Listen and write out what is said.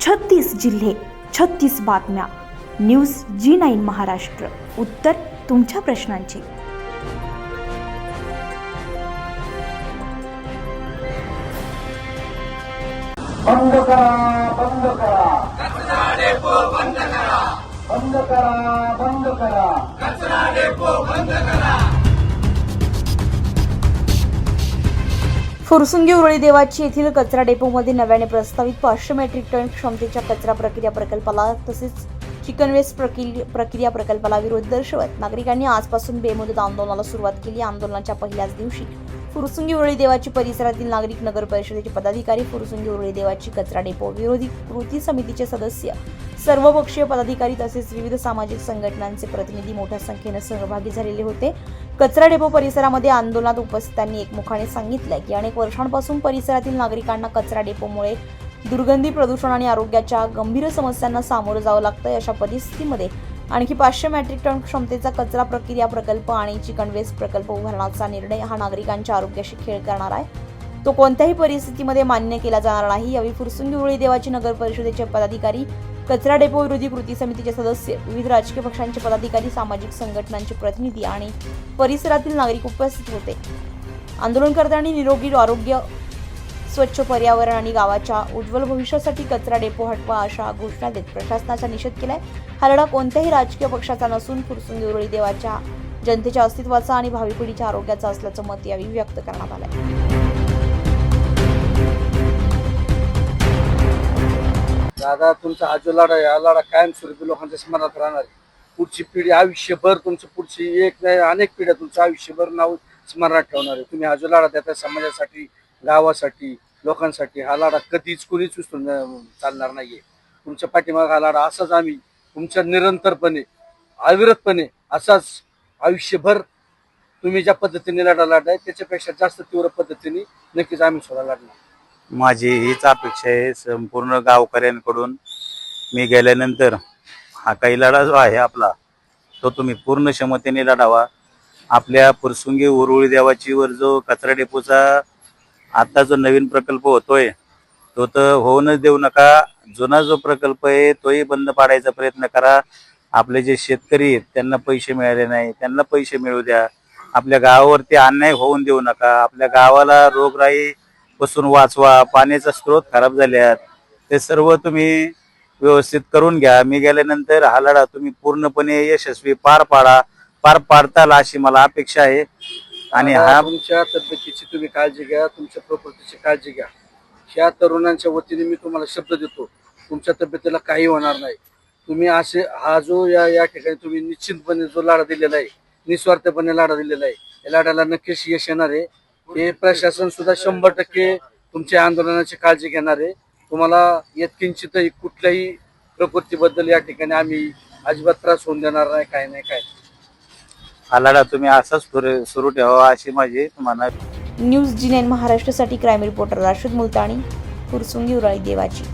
36 जिल्हे, 36 बातम्या. News G9 Maharashtra. उत्तर तुमच्या प्रश्नांची. बंद करा, बंद करा, कचरा डेपो बंद करा, बंद करा, बंद करा, कचरा डेपो बंद करा. फुरसुंगी उरळी देवाची येथील कचरा डेपोमध्ये नव्याने प्रस्तावित 500 मेट्रिक टन क्षमतेच्या कचरा प्रक्रिया प्रकल्पाला तसेच चिकन वेस्ट प्रक्रिया प्रकल्पाला विरोध दर्शवत नागरिकांनी आजपासून बेमुदत आंदोलनाला सुरुवात केली. आंदोलनाच्या पहिल्याच दिवशी फुरसुंगी उरळी देवाची परिसरातील नागरिक, नगर परिषदेचे पदाधिकारी, फुरसुंगी उरळी देवाची कचरा डेपो विरोधी कृती समितीचे सदस्य, सर्वपक्षीय पदाधिकारी तसेच विविध सामाजिक संघटनांचे प्रतिनिधी मोठ्या संख्येने सहभागी झालेले होते. कचरा डेपो परिसरामध्ये आंदोलनात उपस्थितांनी एकमुखाने सांगितले की अनेक वर्षांपासून परिसरातील नागरिकांना कचरा डेपोमुळे दुर्गंधी, प्रदूषण आणि आरोग्याच्या गंभीर समस्यांना सामोरं जावं लागतं. अशा परिस्थितीमध्ये आणखी 500 मेट्रिक टन क्षमतेचा कचरा प्रक्रिया प्रकल्प आणि चिकन वेस्ट प्रकल्प उभारण्याचा निर्णय हा नागरिकांच्या आरोग्याशी खेळ करणार आहे. तो कोणत्याही परिस्थितीमध्ये मान्य केला जाणार नाही. यावेळी फुरसुंगी उरळी देवाची नगर परिषदेचे पदाधिकारी, कचरा डेपो विरोधी कृती समितीचे सदस्य, विविध राजकीय पक्षांचे पदाधिकारी, सामाजिक संघटनांचे प्रतिनिधी आणि परिसरातील नागरिक उपस्थित होते. आंदोलनकर्त्यांनी निरोगी आरोग्य, स्वच्छ पर्यावरण आणि गावाच्या उज्ज्वल भविष्यासाठी कचरा डेपो हटवा अशा घोषणा देत प्रशासनाचा निषेध केलाय. हा लढा कोणत्याही राजकीय पक्षाचा नसून फुरसुंगी उरळी देवाच्या जनतेच्या अस्तित्वाचा आणि भावी पिढीच्या आरोग्याचा असल्याचं मत यावेळी व्यक्त करण्यात आलंय. दादा, तुमचा हा जो लढा आहे, हा लढा कायमस्वरूपी लोकांच्या स्मरणात राहणार आहे. पुढची पिढी आयुष्यभर, तुमची पुढची एक नाही अनेक पिढ्या तुमचं आयुष्यभर नाव स्मरणात ठेवणार आहे. तुम्ही हा जो लढा देता समाजासाठी, गावासाठी, लोकांसाठी, हा लढा कधीच कोणीच विसरून चालणार नाहीये. तुमच्या पाठीमागे हा लढा असाच आम्ही तुमच्या निरंतरपणे, अविरतपणे असाच आयुष्यभर तुम्ही ज्या पद्धतीने लढा लढलाय त्याच्यापेक्षा जास्त तीव्र पद्धतीने नक्कीच आम्ही सुद्धा लढणार. माझी हीच अपेक्षा आहे संपूर्ण गावकऱ्यांकडून. मी गेल्यानंतर हा काही लढा जो आहे आपला, तो तुम्ही पूर्ण क्षमतेने लढावा. आपल्या फुरसुंगी उरळी देवाची वर जो कचरा डेपोचा आता जो नवीन प्रकल्प होतोय तो तर होऊनच देऊ नका. जुना जो प्रकल्प आहे तोही बंद पाडायचा प्रयत्न करा. आपले जे शेतकरी आहेत त्यांना पैसे मिळाले नाही, त्यांना पैसे मिळू द्या. आपल्या गावावरती अन्याय होऊन देऊ नका. आपल्या गावाला रोगराई पासून वाचवा. पाण्याचा स्रोत खराब झाल्यात, ते सर्व तुम्ही व्यवस्थित करून घ्या. मी गेल्यानंतर हा लढा तुम्ही पूर्णपणे यशस्वी पार पाडताल अशी मला अपेक्षा आहे. आणि हा तुमच्या तब्येतीची तुम्ही काळजी घ्या, तुमच्या प्रकृतीची काळजी घ्या. ह्या तरुणांच्या वतीने मी तुम्हाला शब्द देतो, तुमच्या तब्येतीला काही होणार नाही. तुम्ही असे हा जो या ठिकाणी तुम्ही निश्चितपणे जो लढा दिलेला आहे, निस्वार्थपणे लढा दिलेला आहे, या लढ्याला नक्कीच यश येणार आहे. हे प्रशासन सुद्धा 100% तुमच्या आंदोलनाची काळजी घेणार आहे. तुम्हाला यत्किंचितही कुठल्याही प्रकृतीबद्दल या ठिकाणी आम्ही अजिबात त्रास होऊन देणार नाही. काय नाही काय. हा लढा तुम्ही असाच सुरू ठेवा अशी माझी तुम्हाला. न्यूज G9 महाराष्ट्रासाठी क्राईम रिपोर्टर राशिद मुलतानी, फुरसुंगी उरळी देवाची.